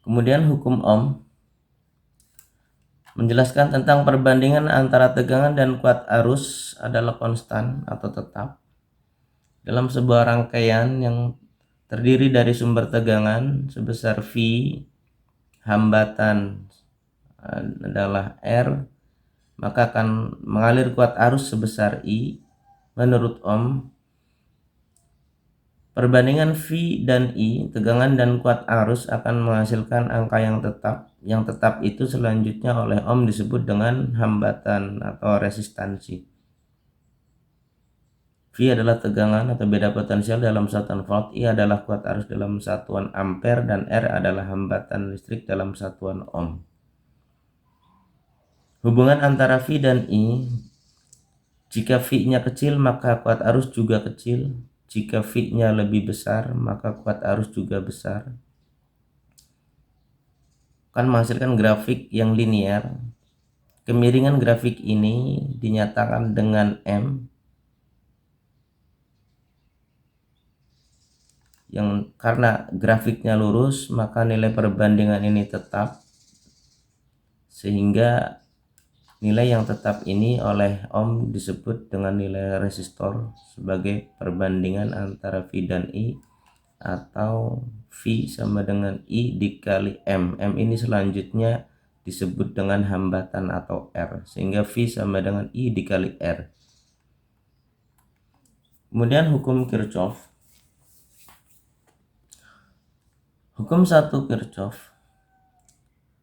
Kemudian hukum Ohm menjelaskan tentang perbandingan antara tegangan dan kuat arus adalah konstan atau tetap dalam sebuah rangkaian yang terdiri dari sumber tegangan sebesar V, hambatan adalah R, maka akan mengalir kuat arus sebesar I. Menurut Ohm, perbandingan V dan I, tegangan dan kuat arus akan menghasilkan angka yang tetap. Yang tetap itu selanjutnya oleh Ohm disebut dengan hambatan atau resistansi. V adalah tegangan atau beda potensial dalam satuan volt, I adalah kuat arus dalam satuan ampere, dan R adalah hambatan listrik dalam satuan ohm. Hubungan antara V dan I, jika V-nya kecil maka kuat arus juga kecil, jika V-nya lebih besar maka kuat arus juga besar. Akan menghasilkan grafik yang linear. Kemiringan grafik ini dinyatakan dengan M, yang karena grafiknya lurus maka nilai perbandingan ini tetap, sehingga nilai yang tetap ini oleh Ohm disebut dengan nilai resistor sebagai perbandingan antara V dan I, atau V sama dengan I dikali M. M ini selanjutnya disebut dengan hambatan atau R, sehingga V sama dengan I dikali R. Kemudian hukum Kirchhoff. Hukum 1 Kirchhoff.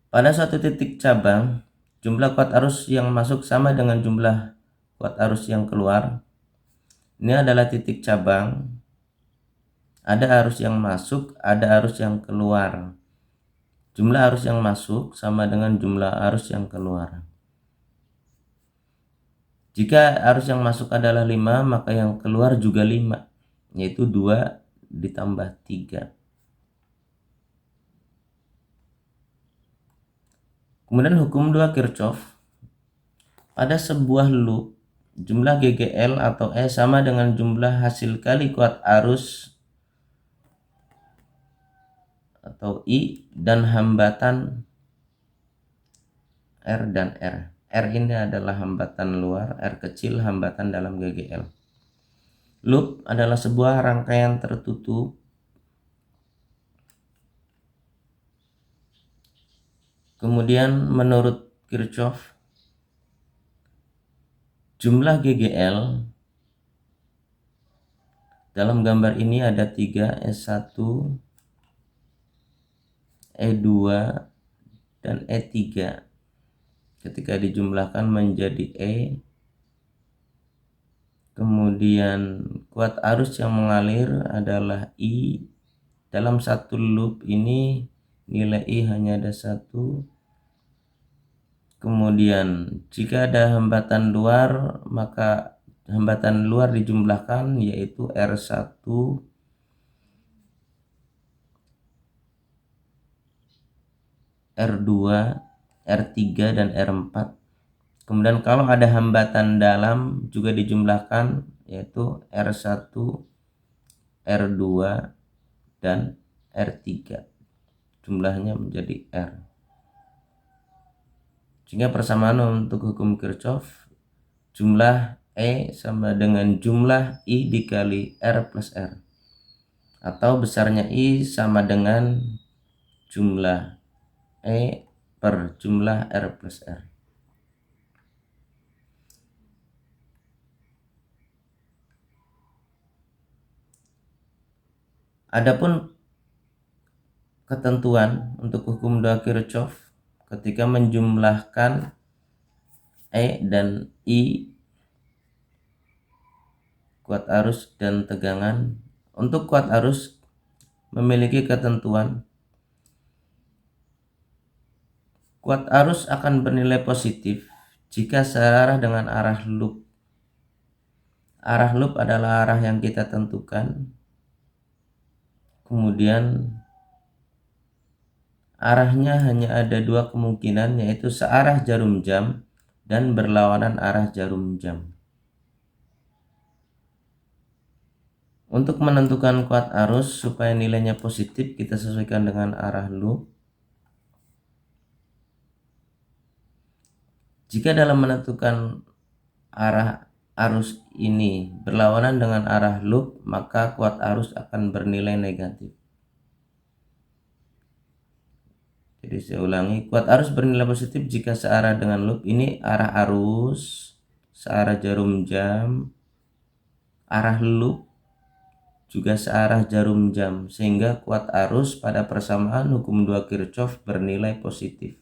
Pada suatu titik cabang, jumlah kuat arus yang masuk sama dengan jumlah kuat arus yang keluar. Ini adalah titik cabang. Ada arus yang masuk, ada arus yang keluar. Jumlah arus yang masuk sama dengan jumlah arus yang keluar. Jika arus yang masuk adalah 5, maka yang keluar juga 5, yaitu 2 ditambah 3. Kemudian hukum 2 Kirchhoff. Pada sebuah loop, jumlah GGL atau E sama dengan jumlah hasil kali kuat arus atau I dan hambatan R dan R. R ini adalah hambatan luar, R kecil hambatan dalam GGL. Loop adalah sebuah rangkaian tertutup. Kemudian menurut Kirchhoff, jumlah GGL dalam gambar ini ada 3, S1, E2, dan E3. Ketika dijumlahkan menjadi E, kemudian kuat arus yang mengalir adalah I. Dalam satu loop ini nilai I hanya ada 1. Kemudian jika ada hambatan luar, maka hambatan luar dijumlahkan, yaitu R1, R2, R3, dan R4. Kemudian kalau ada hambatan dalam juga dijumlahkan, yaitu R1, R2, dan R3. Jumlahnya menjadi R. Sehingga persamaan untuk hukum Kirchhoff, jumlah E sama dengan jumlah I dikali R plus R, atau besarnya I sama dengan jumlah E per jumlah R plus R. Adapun ketentuan untuk hukum 2 Kirchhoff ketika menjumlahkan E dan I, kuat arus dan tegangan. Untuk kuat arus memiliki ketentuan kuat arus akan bernilai positif jika searah dengan arah loop. Arah loop adalah arah yang kita tentukan. Kemudian arahnya hanya ada 2 kemungkinan, yaitu searah jarum jam dan berlawanan arah jarum jam. Untuk menentukan kuat arus supaya nilainya positif, kita sesuaikan dengan arah loop. Jika dalam menentukan arah arus ini berlawanan dengan arah loop, maka kuat arus akan bernilai negatif. Jadi saya ulangi, kuat arus bernilai positif jika searah dengan loop. Ini arah arus, searah jarum jam, arah loop juga searah jarum jam, sehingga kuat arus pada persamaan hukum 2 Kirchhoff bernilai positif.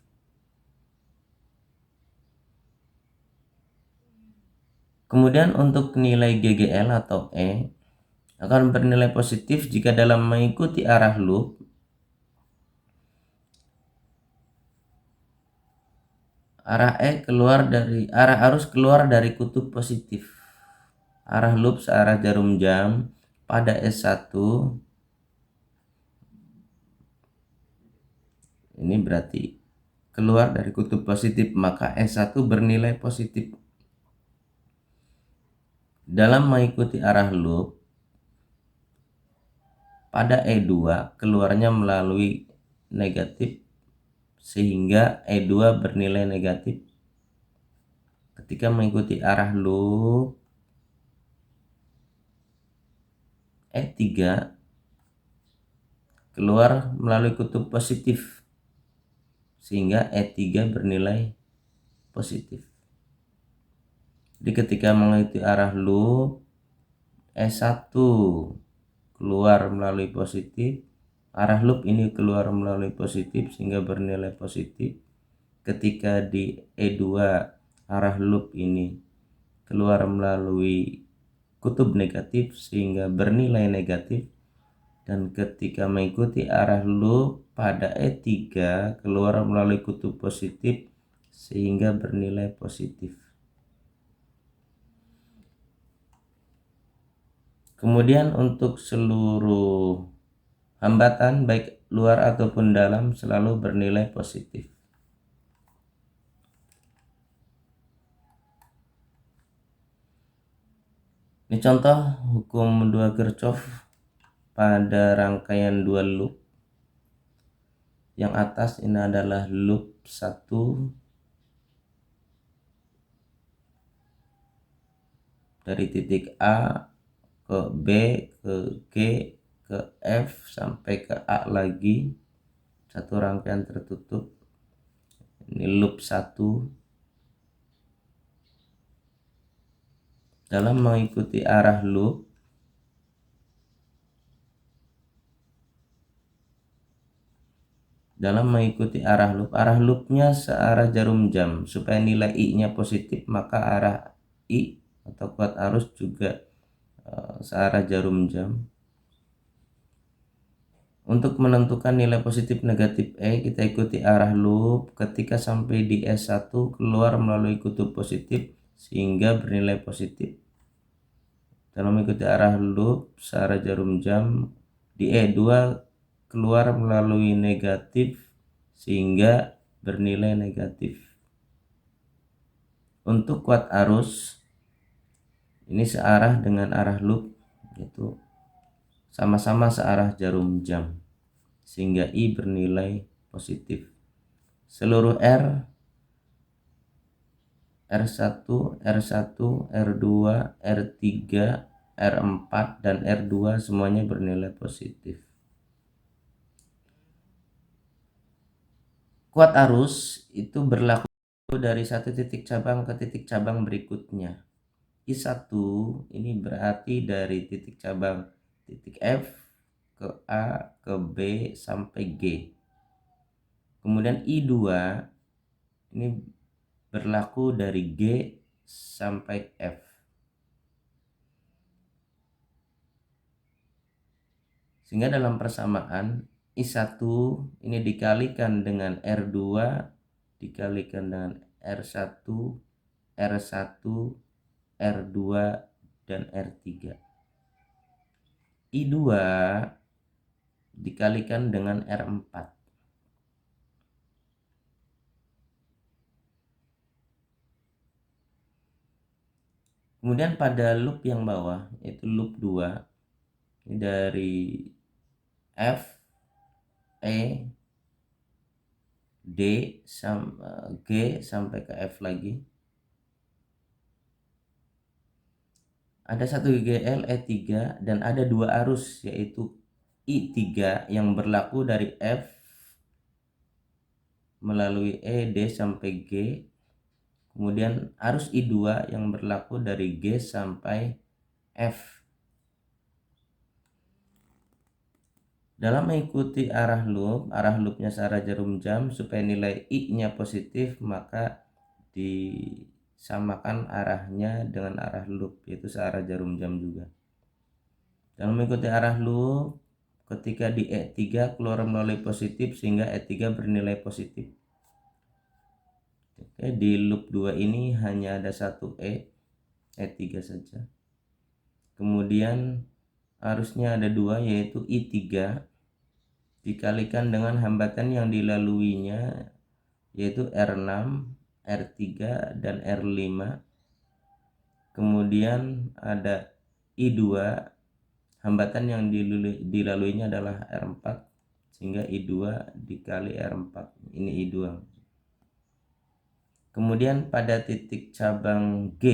Kemudian untuk nilai GGL atau E akan bernilai positif jika dalam mengikuti arah loop, arah arus keluar dari kutub positif. Arah loop searah jarum jam pada S1 ini berarti keluar dari kutub positif, maka S1 bernilai positif. Dalam mengikuti arah loop pada E2 keluarnya melalui negatif, sehingga E2 bernilai negatif. Ketika mengikuti arah loop E3 keluar melalui kutub positif, sehingga E3 bernilai positif. Jadi ketika mengikuti arah loop E1 keluar melalui positif, arah loop ini keluar melalui positif sehingga bernilai positif. Ketika di E2 arah loop ini keluar melalui kutub negatif sehingga bernilai negatif. Dan ketika mengikuti arah loop pada E3 keluar melalui kutub positif sehingga bernilai positif. Kemudian untuk seluruh hambatan baik luar ataupun dalam selalu bernilai positif. Ini contoh hukum 2 Kirchhoff pada rangkaian 2 loop. Yang atas ini adalah loop 1 dari titik A ke B ke G ke F sampai ke A lagi, satu rangkaian tertutup. Ini loop 1. Dalam mengikuti arah loop arah loopnya searah jarum jam. Supaya nilai I-nya positif, maka arah I atau kuat arus juga searah jarum jam. Untuk menentukan nilai positif negatif E, kita ikuti arah loop. Ketika sampai di S1 keluar melalui kutub positif sehingga bernilai positif. Dalam mengikuti arah loop searah jarum jam di E2 keluar melalui negatif sehingga bernilai negatif. Untuk kuat arus ini searah dengan arah loop, yaitu sama-sama searah jarum jam sehingga I bernilai positif. Seluruh R1, R1, R2, R3, R4 dan R2 semuanya bernilai positif. Kuat arus itu berlaku dari satu titik cabang ke titik cabang berikutnya. I1 ini berarti dari titik cabang titik F ke A ke B sampai G. Kemudian I2 ini berlaku dari G sampai F. Sehingga dalam persamaan I1 ini dikalikan dengan R2 dikalikan dengan R1, R1, R2 dan R3. I2 dikalikan dengan R4. Kemudian pada loop yang bawah, yaitu loop 2, ini dari F, E, D, G sampai ke F lagi. Ada satu GGL E3 dan ada dua arus, yaitu I3 yang berlaku dari F melalui E, D sampai G. Kemudian arus I2 yang berlaku dari G sampai F. Dalam mengikuti arah loopnya searah jarum jam, supaya nilai I-nya positif, maka disamakan arahnya dengan arah loop, yaitu searah jarum jam juga. Dalam mengikuti arah loop, ketika di E3 keluar melalui positif sehingga E3 bernilai positif. Oke, di loop 2 ini hanya ada satu E3 saja. Kemudian arusnya ada dua, yaitu I3 dikalikan dengan hambatan yang dilaluinya, yaitu R6, R3, dan R5. Kemudian ada I2, hambatan yang dilaluinya adalah R4, sehingga I2 dikali R4, ini I2. Kemudian pada titik cabang G,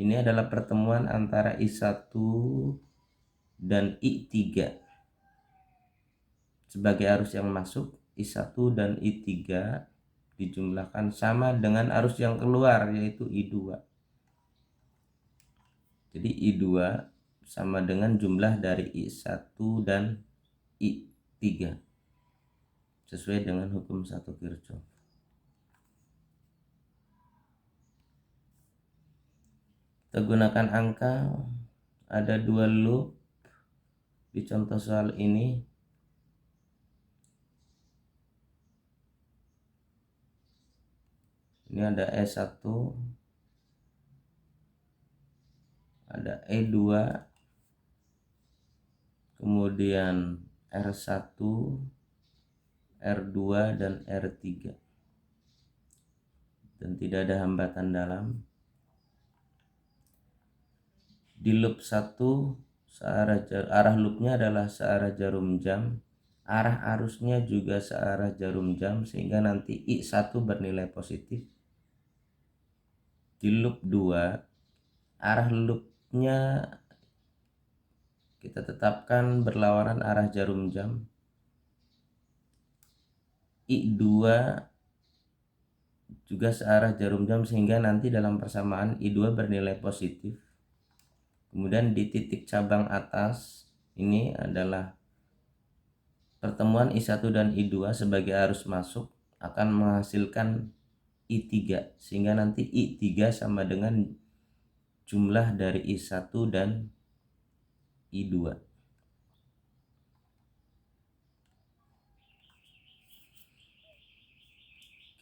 ini adalah pertemuan antara I1 dan I3. Sebagai arus yang masuk, I1 dan I3 dijumlahkan sama dengan arus yang keluar, yaitu I2. Jadi I2 sama dengan jumlah dari I1 dan I3 sesuai dengan hukum 1 Kirchhoff. Kita gunakan angka, ada dua loop di contoh soal ini. Ini ada E1, ada E2, kemudian R1, R2, dan R3, dan tidak ada hambatan dalam. Di loop 1, arah loopnya adalah searah jarum jam, arah arusnya juga searah jarum jam, sehingga nanti I1 bernilai positif. Di loop 2, arah loopnya kita tetapkan berlawanan arah jarum jam. I2 juga searah jarum jam, sehingga nanti dalam persamaan I2 bernilai positif. Kemudian di titik cabang atas, ini adalah pertemuan I1 dan I2 sebagai arus masuk akan menghasilkan I3, sehingga nanti I3 sama dengan jumlah dari I1 dan I2.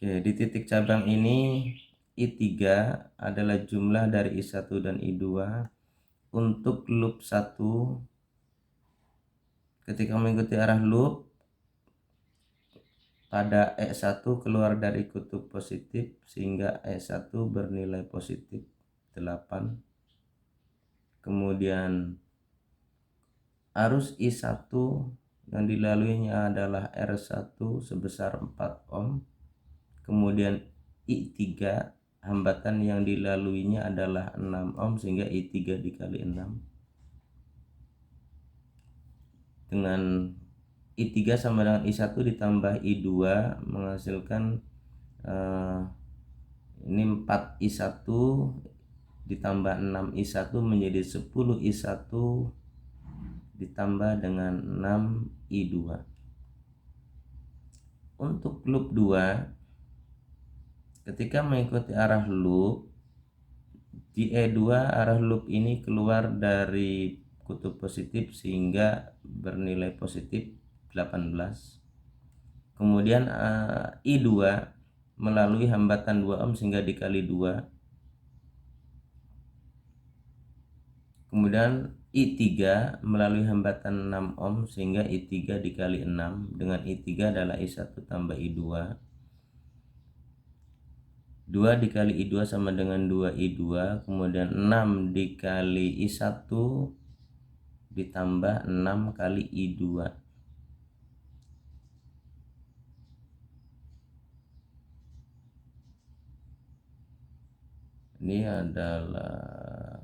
Oke, di titik cabang ini I3 adalah jumlah dari I1 dan I2. Untuk loop 1, ketika mengikuti arah loop, pada E1 keluar dari kutub positif sehingga E1 bernilai positif 8. Kemudian arus I1 yang dilaluinya adalah R1 sebesar 4 ohm. Kemudian I3 hambatan yang dilaluinya adalah 6 ohm, sehingga I3 dikali 6 dengan I3 sama dengan I1 ditambah I2 menghasilkan ini 4 I1 ditambah 6 I1 menjadi 10 I1 ditambah dengan 6 I2. Untuk loop 2, ketika mengikuti arah loop, di E2 arah loop ini keluar dari kutub positif sehingga bernilai positif 18. Kemudian I2 melalui hambatan 2 ohm sehingga dikali 2. Kemudian I3 melalui hambatan 6 ohm sehingga I3 dikali 6, dengan I3 adalah I1 tambah I2. 2 dikali I2 sama dengan 2I2, kemudian 6 dikali I1 ditambah 6 kali I2. Ini adalah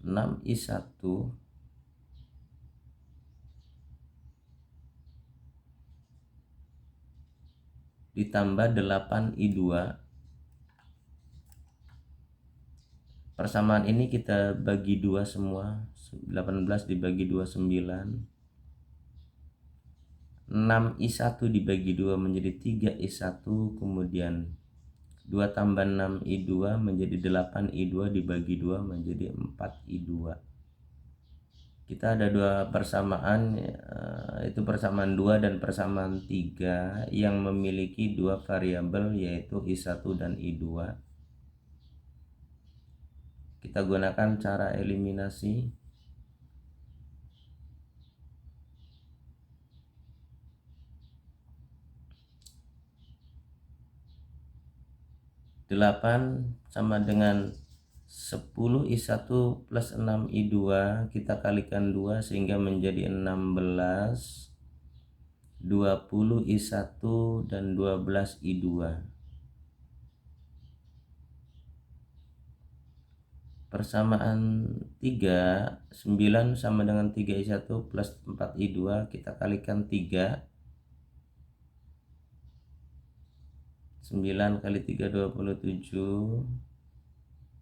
6I1 ditambah 8I2. Persamaan ini kita bagi 2 semua. 18 dibagi 2 9. 6I1 dibagi 2 menjadi 3I1, kemudian 2 tambah 6I2 menjadi 8I2 dibagi 2 menjadi 4I2. Kita ada dua persamaan, itu persamaan 2 dan persamaan 3 yang memiliki dua variabel, yaitu I1 dan I2. Kita gunakan cara eliminasi. 8 sama dengan 10I1 plus 6I2, kita kalikan 2 sehingga menjadi 16, 20I1 dan 12I2. Persamaan 3, 9 sama dengan 3I1 plus 4I2, kita kalikan 3. 9 kali 3 27,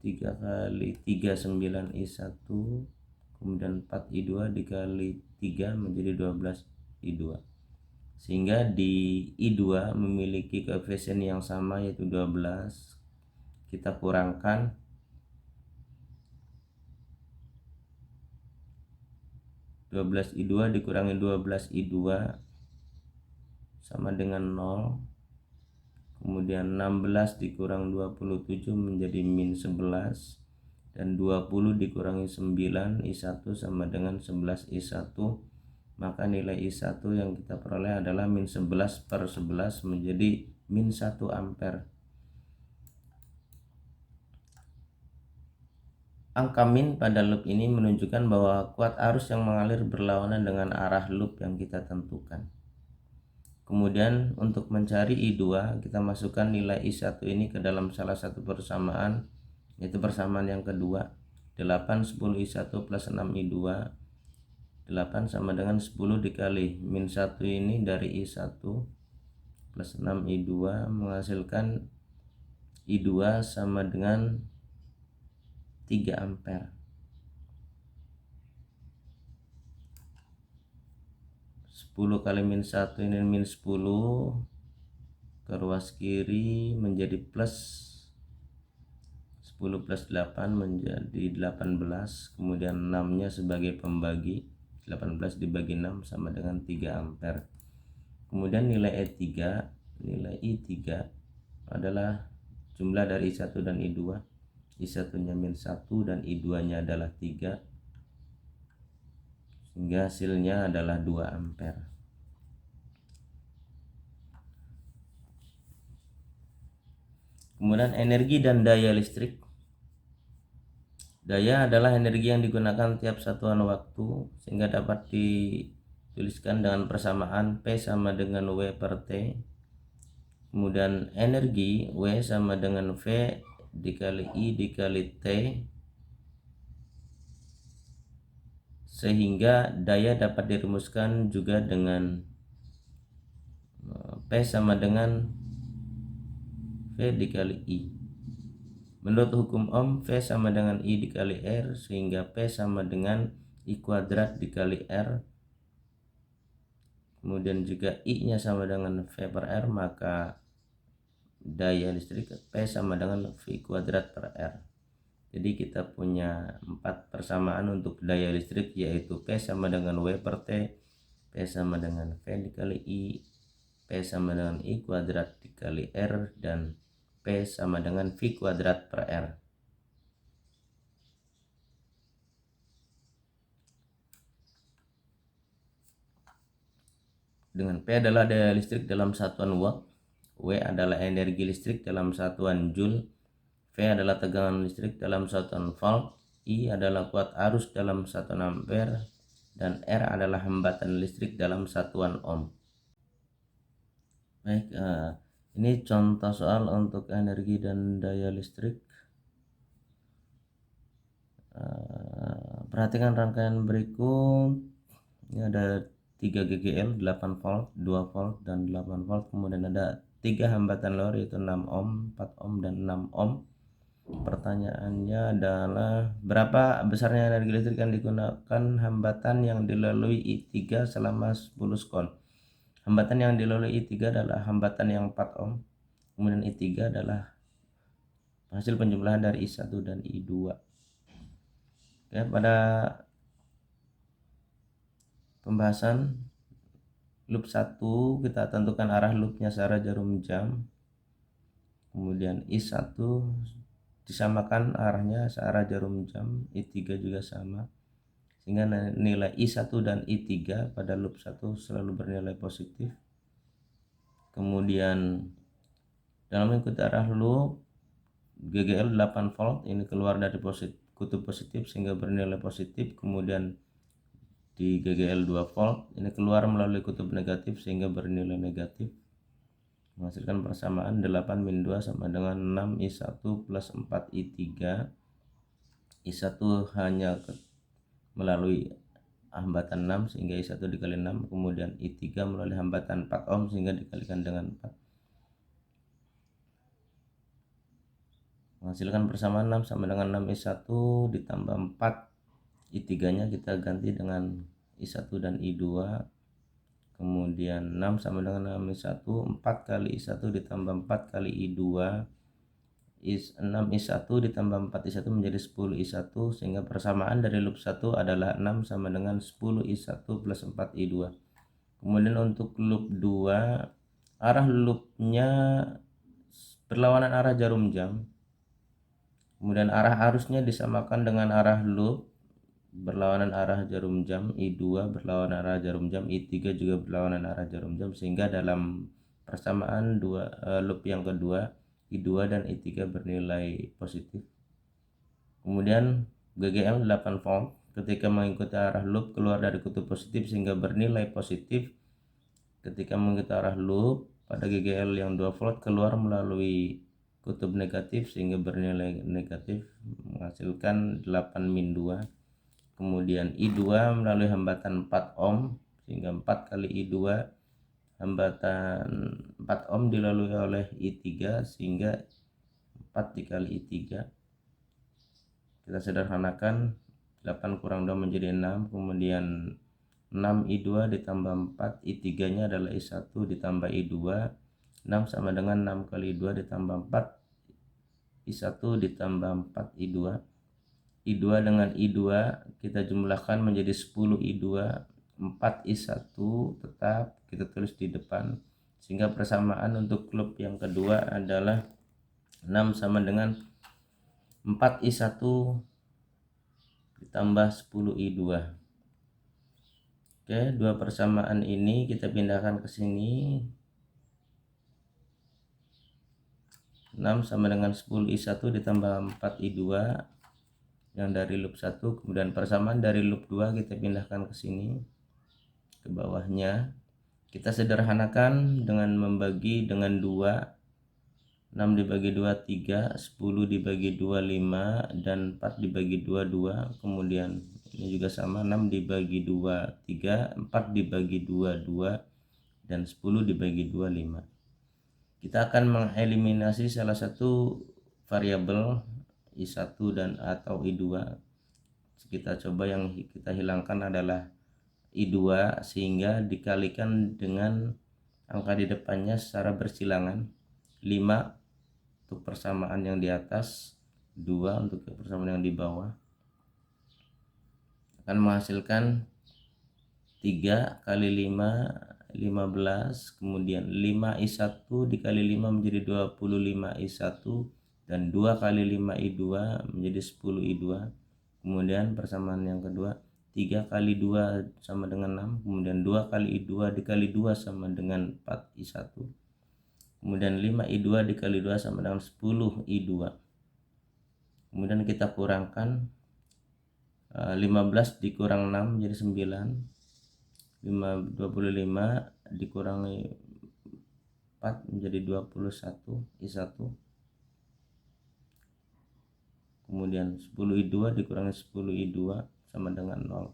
3 kali 3 9I1, kemudian 4I2 dikali 3 menjadi 12I2, sehingga di I2 memiliki koefisien yang sama yaitu 12. Kita kurangkan 12I2 dikurangi 12I2 sama dengan 0. Kemudian 16 dikurang 27 menjadi min 11, dan 20 dikurangi 9 I1 sama dengan 11 I1, maka nilai I1 yang kita peroleh adalah min 11 per 11 menjadi min 1 ampere. Angka min pada loop ini menunjukkan bahwa kuat arus yang mengalir berlawanan dengan arah loop yang kita tentukan. Kemudian untuk mencari I2, kita masukkan nilai I1 ini ke dalam salah satu persamaan, yaitu persamaan yang kedua. 8 10 I1 plus 6 I2. 8 sama dengan 10 dikali min 1 ini dari I1 plus 6 I2 menghasilkan I2 sama dengan 3 ampere. 10 kali min 1 ini min 10 ke ruas kiri menjadi plus 10 plus 8 menjadi 18, kemudian 6 nya sebagai pembagi, 18 dibagi 6 sama dengan 3 ampere. Kemudian nilai I3 adalah jumlah dari I1 dan I2. I1 nya min 1 dan I2 nya adalah 3, sehingga hasilnya adalah 2 ampere. Kemudian energi dan daya listrik. Daya adalah energi yang digunakan tiap satuan waktu, sehingga dapat dituliskan dengan persamaan P sama dengan W per T. Kemudian energi W sama dengan V dikali I dikali T, sehingga daya dapat dirumuskan juga dengan P sama dengan V dikali I. Menurut hukum Ohm, V sama dengan I dikali R, sehingga P sama dengan I kuadrat dikali R. Kemudian juga I nya sama dengan V per R, maka daya listrik P sama dengan V kuadrat per R. Jadi kita punya 4 persamaan untuk daya listrik, yaitu P sama dengan W per T, P sama dengan V dikali I, P sama dengan I kuadrat dikali R, dan P sama dengan V kuadrat per R. dengan P adalah daya listrik dalam satuan watt, W adalah energi listrik dalam satuan joule, V adalah tegangan listrik dalam satuan volt, I adalah kuat arus dalam satuan ampere, dan R adalah hambatan listrik dalam satuan ohm. Baik, ini contoh soal untuk energi dan daya listrik. Perhatikan rangkaian berikut. Ini ada 3 GGL, 8 volt, 2 volt, dan 8 volt. Kemudian ada 3 hambatan luar yaitu 6 ohm, 4 ohm, dan 6 ohm. Pertanyaannya adalah berapa besarnya energi listrik yang digunakan hambatan yang dilalui I3 selama 10 sekon. Hambatan yang dilalui I3 adalah hambatan yang 4 ohm. Kemudian I3 adalah hasil penjumlahan dari I1 dan I2. Oke, pada pembahasan loop 1 kita tentukan arah loopnya searah jarum jam. Kemudian I1 disamakan arahnya searah jarum jam, I3 juga sama, sehingga nilai I1 dan I3 pada loop 1 selalu bernilai positif. Kemudian dalam mengikuti arah loop, GGL 8 volt ini keluar dari kutub positif sehingga bernilai positif. Kemudian di GGL 2 volt ini keluar melalui kutub negatif sehingga bernilai negatif, menghasilkan persamaan 8-2 sama dengan 6I1 plus 4I3. I1 hanya melalui hambatan 6 sehingga I1 dikali 6, kemudian I3 melalui hambatan 4 ohm sehingga dikalikan dengan 4, menghasilkan persamaan 6 sama dengan 6I1 ditambah 4. I3 nya kita ganti dengan I1 dan I2. Kemudian 6 sama dengan 6I1, 4 kali I1 ditambah 4 kali I2, 6I1 ditambah 4I1 menjadi 10I1, sehingga persamaan dari loop 1 adalah 6 sama dengan 10I1 plus 4I2. Kemudian untuk loop 2, arah loopnya berlawanan arah jarum jam. Kemudian arah arusnya disamakan dengan arah loop berlawanan arah jarum jam, I2 berlawanan arah jarum jam, I3 juga berlawanan arah jarum jam, sehingga dalam persamaan loop yang kedua I2 dan I3 bernilai positif. Kemudian GGL 8 volt ketika mengikuti arah loop keluar dari kutub positif sehingga bernilai positif. Ketika mengikuti arah loop pada GGL yang 2 volt keluar melalui kutub negatif sehingga bernilai negatif, menghasilkan 8-2. Kemudian I2 melalui hambatan 4 ohm sehingga 4 kali I2, hambatan 4 ohm dilalui oleh I3 sehingga 4 dikali I3. Kita sederhanakan, 8 kurang 2 menjadi 6, kemudian 6 I2 ditambah 4, I3 nya adalah I1 ditambah I2, 6 sama dengan 6 kali I2 ditambah 4, I1 ditambah 4 I2. I2 dengan I2 kita jumlahkan menjadi 10 I2, 4 I1 tetap kita tulis di depan, sehingga persamaan untuk loop yang kedua adalah 6 sama dengan 4 I1 ditambah 10 I2. Oke, dua persamaan ini kita pindahkan ke sini. 6 sama dengan 10 I1 ditambah 4 I2 yang dari loop 1, kemudian persamaan dari loop 2 kita pindahkan ke sini, ke bawahnya. Kita sederhanakan dengan membagi dengan 2, 6 dibagi 2 3, 10 dibagi 2 5, dan 4 dibagi 2 2. Kemudian ini juga sama, 6 dibagi 2 3, 4 dibagi 2 2, dan 10 dibagi 2 5. Kita akan mengeliminasi salah satu variabel I1 dan atau I2. Kita coba yang kita hilangkan adalah I2 sehingga dikalikan dengan angka di depannya secara bersilangan. 5 untuk persamaan yang di atas, 2 untuk persamaan yang di bawah, akan menghasilkan 3 kali 5 15, kemudian 5I1 dikali 5 menjadi 25I1, dan 2 kali 5I2 menjadi 10I2. Kemudian persamaan yang kedua, 3 kali 2 sama dengan 6, kemudian 2 kali I2 dikali 2 sama dengan 4I1, kemudian 5I2 dikali 2 sama dengan 10I2. Kemudian kita kurangkan 15 dikurang 6 jadi 9, 25 dikurangi 4 menjadi 21I1, kemudian 10I2 dikurangi 10I2 sama dengan 0.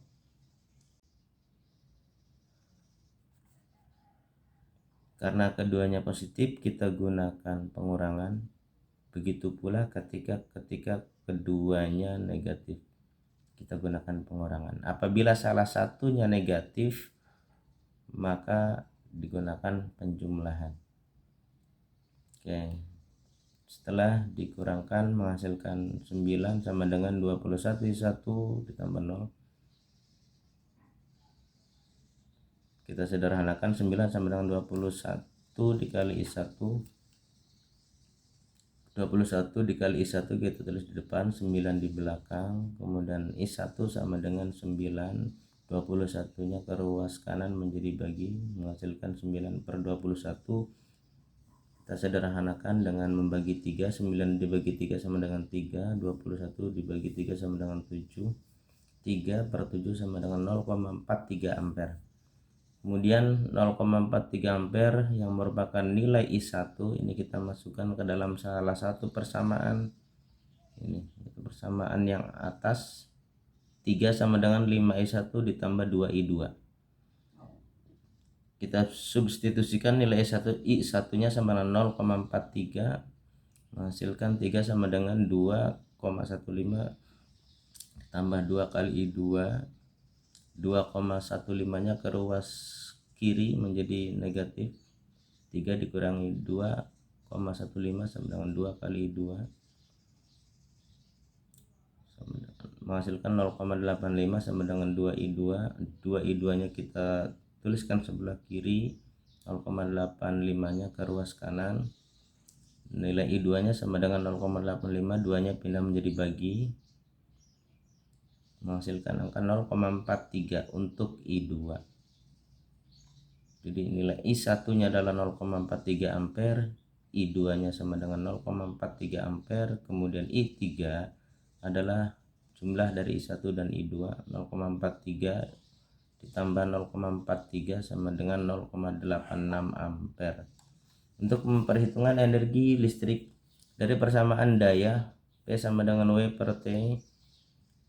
Karena keduanya positif, kita gunakan pengurangan. Begitu pula ketika keduanya negatif, kita gunakan pengurangan. Apabila salah satunya negatif, maka digunakan penjumlahan. Oke. Setelah dikurangkan menghasilkan 9 sama dengan 21I1 ditambah 0. Kita sederhanakan 9 sama dengan 21 dikali I1. 21 dikali I1 kita tulis di depan, 9 di belakang, kemudian I1 sama dengan 9, 21 nya ke ruas kanan menjadi bagi, menghasilkan 9/21. Kita sederhanakan dengan membagi 3, 9 dibagi 3 sama dengan 3, 21 dibagi 3 sama dengan 7, 3/7 sama dengan 0,43 ampere. Kemudian 0,43 ampere yang merupakan nilai I1 ini kita masukkan ke dalam salah satu persamaan. Ini persamaan yang atas, 3 sama dengan 5I1 ditambah 2I2. Kita substitusikan nilai I1 nya sama dengan 0,43, menghasilkan 3 sama dengan 2,15 tambah 2 kali I2, 2,15 nya ke ruas kiri menjadi negatif, 3 dikurangi 2,15 sama dengan 2 kali I2 menghasilkan 0,85 sama dengan 2I2. 2I2 nya kita tuliskan sebelah kiri, 0,85 nya ke ruas kanan, nilai I2 nya sama dengan 0,85, 2 nya pindah menjadi bagi, menghasilkan angka 0,43 untuk I2. Jadi nilai I1 nya adalah 0,43 ampere, I2 nya sama dengan 0,43 ampere, kemudian I3 adalah jumlah dari I1 dan I2, 0,43 ditambah 0,43 sama dengan 0,86 ampere. Untuk memperhitungkan energi listrik dari persamaan daya P sama dengan W per T,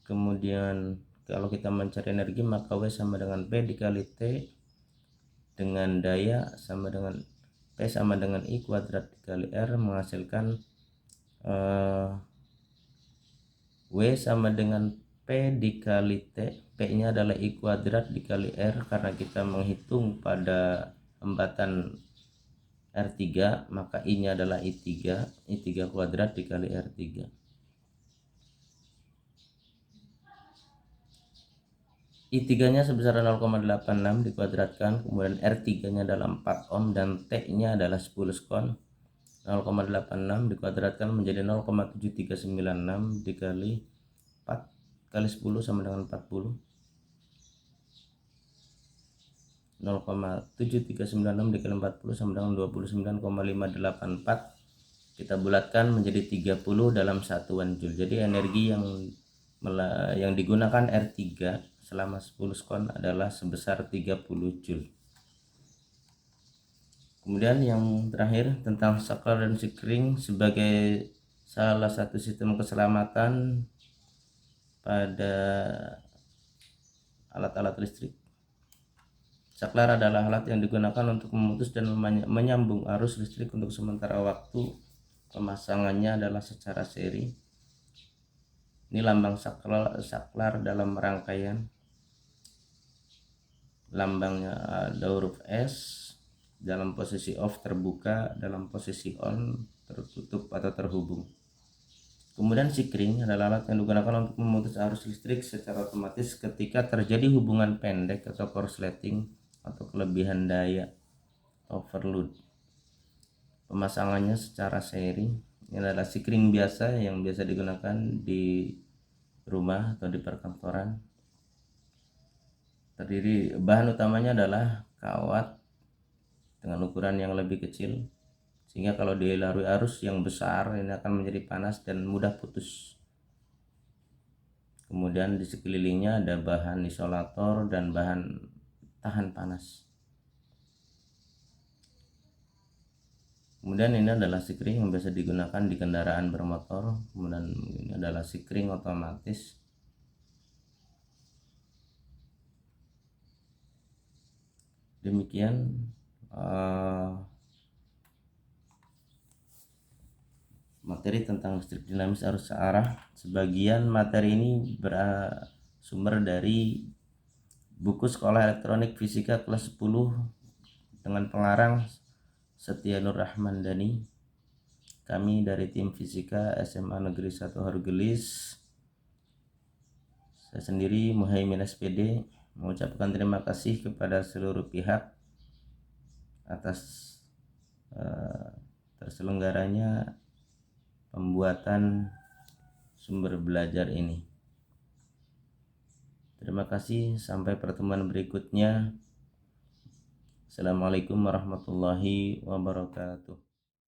kemudian kalau kita mencari energi maka W sama dengan P dikali T, dengan daya sama dengan P sama dengan I kuadrat dikali R, menghasilkan W sama dengan P dikali T. P nya adalah I kuadrat dikali R karena kita menghitung pada hambatan R3, maka I nya adalah I3 kuadrat dikali R3. I3 nya sebesar 0,86 dikuadratkan, kemudian R3 nya adalah 4 ohm dan T nya adalah 10 skon. 0,86 dikuadratkan menjadi 0,7396 dikali 4 kali 10 sama dengan 40. 0,7396 dikali 40 sama dengan 29,584. Kita bulatkan menjadi 30 dalam satuan joule. Jadi energi yang digunakan R3 selama 10 skon adalah sebesar 30 joule. Kemudian yang terakhir tentang saklar dan sikring sebagai salah satu sistem keselamatan pada alat-alat listrik. Saklar adalah alat yang digunakan untuk memutus dan menyambung arus listrik untuk sementara waktu. Pemasangannya adalah secara seri. Ini lambang saklar dalam rangkaian. Lambangnya ada huruf S, dalam posisi off terbuka, dalam posisi on tertutup atau terhubung. Kemudian sikring adalah alat yang digunakan untuk memutus arus listrik secara otomatis ketika terjadi hubungan pendek atau korsleting atau kelebihan daya, overload. Pemasangannya secara seri. Ini adalah sikring biasa yang biasa digunakan di rumah atau di perkantoran. bahan utamanya adalah kawat dengan ukuran yang lebih kecil, sehingga kalau dilalui arus yang besar ini akan menjadi panas dan mudah putus. Kemudian di sekelilingnya ada bahan isolator dan bahan tahan panas. Kemudian ini adalah sikring yang biasa digunakan di kendaraan bermotor. Kemudian ini adalah sikring otomatis. Demikian materi tentang listrik dinamis arus searah. Sebagian materi ini bersumber dari buku Sekolah Elektronik Fisika kelas 10 dengan pengarang Setia Nur Rahmandani. Kami dari tim Fisika SMA Negeri 1 Hargelis, saya sendiri Muhaimin SPD, mengucapkan terima kasih kepada seluruh pihak atas terselenggaranya pembuatan sumber belajar ini. Terima kasih, sampai pertemuan berikutnya. Assalamualaikum warahmatullahi wabarakatuh.